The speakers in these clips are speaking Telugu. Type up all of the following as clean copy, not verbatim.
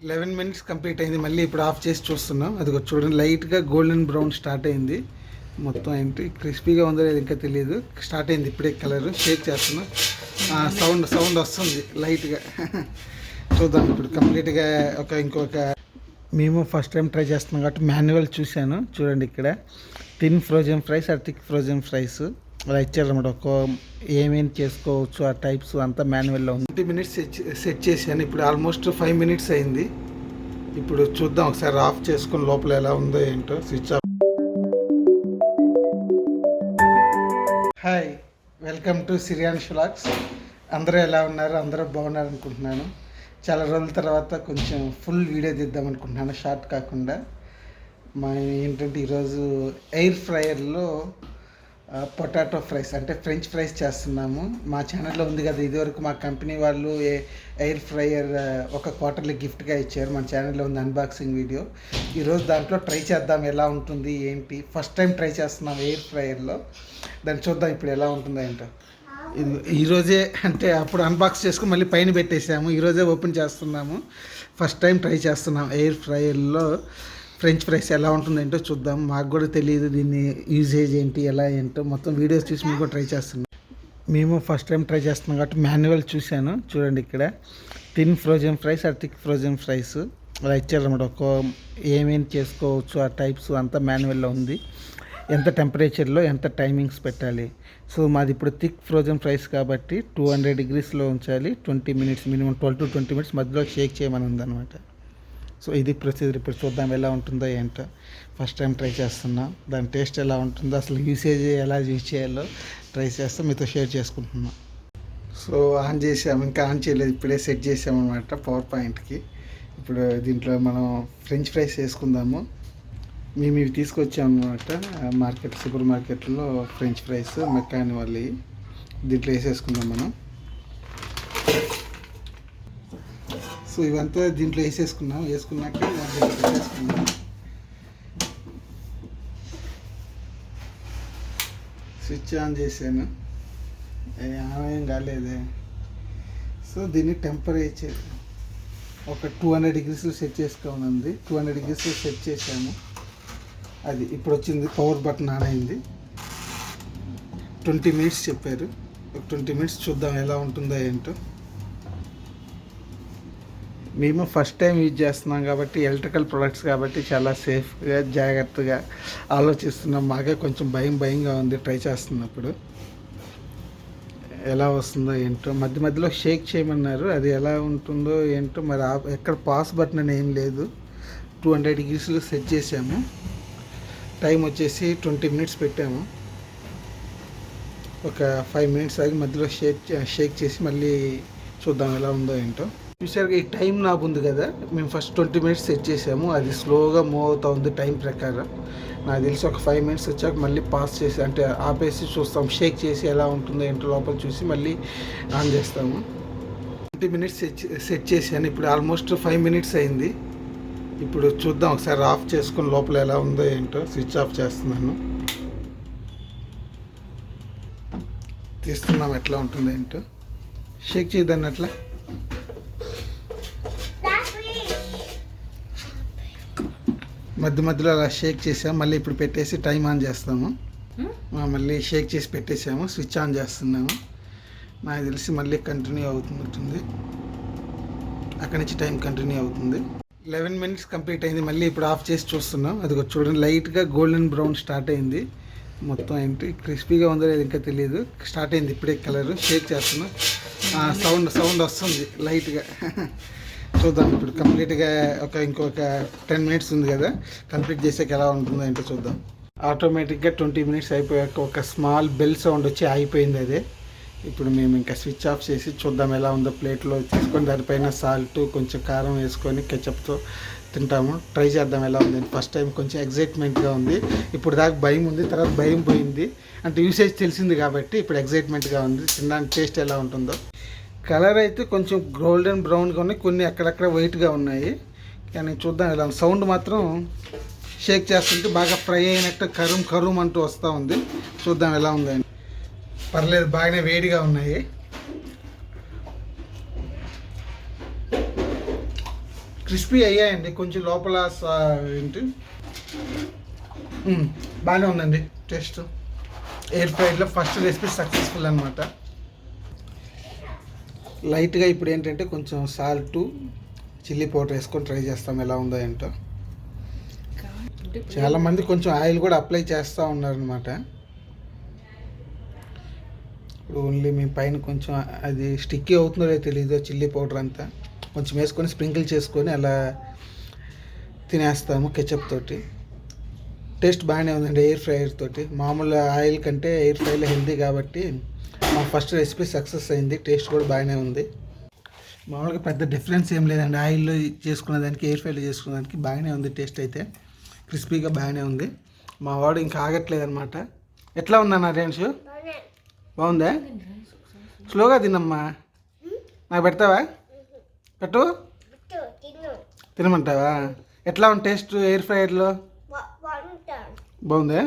11 మినిట్స్ కంప్లీట్ అయింది. మళ్ళీ ఇప్పుడు ఆఫ్ చేసి చూస్తున్నాం. అది చూడండి, లైట్గా గోల్డెన్ బ్రౌన్ స్టార్ట్ అయింది. మొత్తం ఏంటి క్రిస్పీగా ఉందో లేదు ఇంకా తెలియదు. స్టార్ట్ అయింది ఇప్పుడే. కలర్ షేక్ చేస్తున్నాం. సౌండ్ వస్తుంది లైట్గా. చూద్దాం ఇప్పుడు కంప్లీట్గా. ఇంకొక మేము ఫస్ట్ టైం ట్రై చేస్తున్నాం కాబట్టి మాన్యువల్ చూశాను. చూడండి ఇక్కడ thin frozen fries or thick frozen fries అలా ఇచ్చారన్నమాట. ఏమేమి చేసుకోవచ్చు ఆ టైప్స్ అంతా మాన్యువల్లో ఉంది. 20 మినిట్స్ సెట్ చేశాను. ఇప్పుడు ఆల్మోస్ట్ 5 మినిట్స్ అయింది. ఇప్పుడు చూద్దాం ఒకసారి ఆఫ్ చేసుకుని లోపల ఎలా ఉందో ఏంటో. Switch off. Hi, welcome to సిరియాన్స్ వ్లాగ్స్. అందరూ ఎలా ఉన్నారు? అందరూ బాగున్నారు అనుకుంటున్నాను. చాలా రోజుల తర్వాత కొంచెం ఫుల్ వీడియో తీద్దాం అనుకుంటున్నాను, షార్ట్ కాకుండా. ఏంటంటే ఈరోజు ఎయిర్ ఫ్రైయర్లో పొటాటో ఫ్రైస్ అంటే ఫ్రెంచ్ ఫ్రైస్ చేస్తున్నాము. మా ఛానల్లో ఉంది కదా, ఇదివరకు మా కంపెనీ వాళ్ళు ఎయిర్ ఫ్రైయర్ ఒక క్వార్టర్లీ గిఫ్ట్గా ఇచ్చారు. మన ఛానల్లో ఉంది అన్బాక్సింగ్ వీడియో. ఈరోజు దాంట్లో ట్రై చేద్దాం ఎలా ఉంటుంది ఏంటి. ఫస్ట్ టైం ట్రై చేస్తున్నాం ఎయిర్ ఫ్రైయర్లో. దాన్ని చూద్దాం ఇప్పుడు ఎలా ఉంటుందో ఏంటో. ఈరోజే అంటే అప్పుడు అన్బాక్స్ చేసుకుని మళ్ళీ పైన పెట్టేసాము. ఈరోజే ఓపెన్ చేస్తున్నాము. ఫస్ట్ టైం ట్రై చేస్తున్నాం ఎయిర్ ఫ్రైయర్లో ఫ్రెంచ్ ఫ్రైస్ ఎలా ఉంటుందేంటో చూద్దాం. మాకు కూడా తెలియదు దీన్ని యూజేజ్ ఏంటి ఎలా ఏంటో. మొత్తం వీడియోస్ చూసి మేము కూడా ట్రై చేస్తున్నాం. మేము ఫస్ట్ టైం ట్రై చేస్తున్నాం కాబట్టి మాన్యువల్ చూశాను. చూడండి ఇక్కడ thin frozen fries or thick frozen fries అలా ఇచ్చారన్నమాట. ఏమేమి చేసుకోవచ్చు ఆ టైప్స్ అంతా మాన్యువల్లో ఉంది. ఎంత టెంపరేచర్లో ఎంత టైమింగ్స్ పెట్టాలి. సో మాది ఇప్పుడు థిక్ ఫ్రోజన్ ఫ్రైస్ కాబట్టి 200 degreesలో ఉంచాలి. 20 మినిట్స్, మినిమం 12 to 20 minutes మధ్యలో షేక్ చేయమని ఉందన్నమాట. సో ఇది ప్రొసీజర్. ఇప్పుడు చూద్దాం ఎలా ఉంటుందో ఏంటో. ఫస్ట్ టైం ట్రై చేస్తున్నా. దాని టేస్ట్ ఎలా ఉంటుందో, అసలు యూసేజ్ ఎలా యూజ్ చేయాలో ట్రై చేస్తే మీతో షేర్ చేసుకుంటున్నాం. సో ఆన్ చేసాము, ఇంకా ఆన్ చేయలేదు, ఇప్పుడే సెట్ చేసామన్నమాట పవర్ పాయింట్కి. ఇప్పుడు దీంట్లో మనం ఫ్రెంచ్ ఫ్రైస్ వేసుకుందాము. మేము ఇవి తీసుకొచ్చామన్నమాట సూపర్ మార్కెట్లో. ఫ్రెంచ్ ఫ్రైస్ మెక్కాని వాళ్ళు దీంట్లో వేసేసుకుందాం మనం. సో ఇవంతా దీంట్లో వేసుకున్నాక పెట్టేసుకున్నాం. స్విచ్ ఆన్ చేశాను, ఏం కాలేదే. సో దీన్ని టెంపరేచర్ ఒక 200 degrees సెట్ చేసుకోనుంది. 200 degrees సెట్ చేశాము. అది ఇప్పుడు వచ్చింది, పవర్ బటన్ ఆన్ అయింది. 20 minutes చెప్పారు. ఒక 20 minutes చూద్దాం ఎలా ఉంటుందో ఏంటో. మేము ఫస్ట్ టైం యూజ్ చేస్తున్నాం కాబట్టి, ఎలక్ట్రికల్ ప్రొడక్ట్స్ కాబట్టి చాలా సేఫ్గా జాగ్రత్తగా ఆలోచిస్తున్నాం. మాకే కొంచెం భయంగా ఉంది ట్రై చేస్తున్నప్పుడు. ఎలా వస్తుందో ఏంటో. మధ్యలో షేక్ చేయమన్నారు, అది ఎలా ఉంటుందో ఏంటో. మరి ఎక్కడ పాస్ బటన్ అని ఏం లేదు. 200 degreesలో సెట్ చేసాము. టైం వచ్చేసి 20 minutes పెట్టాము. ఒక 5 minutes ఆగి మధ్యలో షేక్ చేసి మళ్ళీ చూద్దాం ఎలా ఉందో ఏంటో. చూసారుగా ఈ టైం నాబ్ ఉంది కదా, మేము ఫస్ట్ 20 minutes సెట్ చేసాము. అది స్లోగా మూవ్ అవుతూ ఉంది టైం ప్రకారం. నాకు తెలిసి ఒక 5 minutes వచ్చాక మళ్ళీ పాస్ చేసి అంటే ఆపేసి చూస్తాం, షేక్ చేసి ఎలా ఉంటుందో ఏంటో లోపల చూసి మళ్ళీ ఆన్ చేస్తాము. 20 minutes సెట్ చేశాను. ఇప్పుడు ఆల్మోస్ట్ 5 minutes అయింది. ఇప్పుడు చూద్దాం ఒకసారి ఆఫ్ చేసుకుని లోపల ఎలా ఉందో ఏంటో. స్విచ్ ఆఫ్ చేస్తున్నాను, తీస్తున్నాం ఎట్లా ఉంటుందో ఏంటో. షేక్ చేయదాన్ని అట్లా. మధ్యలో అలా షేక్ చేసాము. మళ్ళీ ఇప్పుడు పెట్టేసి టైం ఆన్ చేస్తాము. మళ్ళీ షేక్ చేసి పెట్టేసాము. స్విచ్ ఆన్ చేస్తున్నాము. నాకు తెలిసి మళ్ళీ కంటిన్యూ అవుతుంది. అక్కడి నుంచి టైం కంటిన్యూ అవుతుంది. 11 minutes కంప్లీట్ అయింది. మళ్ళీ ఇప్పుడు ఆఫ్ చేసి చూస్తున్నాం. అది చూడండి, లైట్గా గోల్డెన్ బ్రౌన్ స్టార్ట్ అయింది. మొత్తం ఏంటి క్రిస్పీగా ఉందో లేదు ఇంకా తెలియదు. స్టార్ట్ అయింది ఇప్పుడే. కలర్ షేక్ చేస్తున్నాం. సౌండ్ వస్తుంది లైట్గా. చూద్దాం ఇప్పుడు కంప్లీట్గా. ఇంకొక 10 minutes ఉంది కదా, కంప్లీట్ చేసాక ఎలా ఉంటుందో ఏంటో చూద్దాం. ఆటోమేటిక్గా 20 minutes అయిపోయాక ఒక స్మాల్ బెల్ సౌండ్ వచ్చి ఆగిపోయింది అదే. ఇప్పుడు మేము ఇంకా స్విచ్ ఆఫ్ చేసి చూద్దాం ఎలా ఉందో. ప్లేట్లో తీసుకొని దానిపైన సాల్ట్ కొంచెం కారం వేసుకొని కెచప్తో తింటాము. ట్రై చేద్దాం ఎలా ఉంది. ఫస్ట్ టైం కొంచెం ఎగ్జైట్మెంట్గా ఉంది. ఇప్పుడు దాకా భయం ఉంది, తర్వాత భయం పోయింది. అంటే యూసేజ్ తెలిసింది కాబట్టి ఇప్పుడు ఎగ్జైట్మెంట్గా ఉంది. తినడానికి టేస్ట్ ఎలా ఉంటుందో. కలర్ అయితే కొంచెం గోల్డెన్ బ్రౌన్గా ఉన్నాయి, కొన్ని అక్కడక్కడ వైట్గా ఉన్నాయి. కానీ చూద్దాం ఎలా ఉంది. సౌండ్ మాత్రం షేక్ చేస్తుంటే బాగా ఫ్రై అయినట్టు కరుం అంటూ వస్తూ ఉంది. చూద్దాం ఎలా ఉందని. పర్లేదు, బాగానే వేడిగా ఉన్నాయి. క్రిస్పీ అయ్యాయండి కొంచెం లోపల ఏంటి బాగానే ఉందండి టేస్ట్. ఎయిర్ ఫ్రైడ్లో ఫస్ట్ రెసిపీ సక్సెస్ఫుల్ అనమాట. లైట్గా ఇప్పుడు ఏంటంటే కొంచెం సాల్టు చిల్లీ పౌడర్ వేసుకొని ట్రై చేస్తాం ఎలా ఉందో ఏంటో. చాలామంది కొంచెం ఆయిల్ కూడా అప్లై చేస్తూ ఉన్నారనమాట. ఇప్పుడు ఓన్లీ మీ పైన కొంచెం అది స్టిక్కీ అవుతుందో లేదో తెలీదు చిల్లీ పౌడర్ అంతా కొంచెం వేసుకొని స్ప్రింకిల్ చేసుకొని అలా తినేస్తాము కెచప్ తోటి. టేస్ట్ బాగానే ఉందండి ఎయిర్ ఫ్రైయర్ తోటి. మామూలు ఆయిల్ కంటే ఎయిర్ ఫ్రైలో హెల్దీ కాబట్టి మా ఫస్ట్ రెసిపీ సక్సెస్ అయింది. టేస్ట్ కూడా బాగానే ఉంది. మామూలుగా పెద్ద డిఫరెన్స్ ఏం లేదండి ఆయిల్లో చేసుకునే దానికి ఎయిర్ ఫ్రైలో చేసుకునే దానికి. బాగానే ఉంది టేస్ట్ అయితే, క్రిస్పీగా బాగానే ఉంది. మా వాడు ఇంకా ఆగట్లేదు అనమాట. ఎట్లా ఉందన్న రేంజ్? బాగుందా? స్లోగా తినమ్మా. నాకు పెడతావా? పెట్టు. తినమంటావా? ఎట్లా ఉంది టేస్ట్ ఎయిర్ ఫ్రైయర్లో? బాగుందా?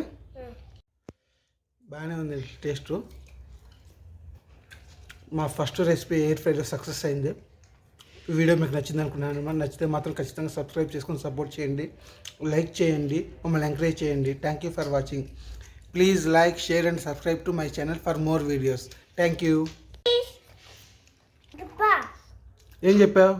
బాగానే ఉంది టేస్ట్. మా ఫస్ట్ రెసిపీ ఎయిర్ ఫ్రైలో సక్సెస్ అయింది. ఈ వీడియో మీకు నచ్చింది అనుకున్నాను. మరి నచ్చితే మాత్రం ఖచ్చితంగా సబ్స్క్రైబ్ చేసుకొని సపోర్ట్ చేయండి, లైక్ చేయండి, మమ్మల్ని ఎంకరేజ్ చేయండి. Thank you for watching. Please like, share and subscribe to my channel for more videos. Thank you. ఏం చెప్పావు?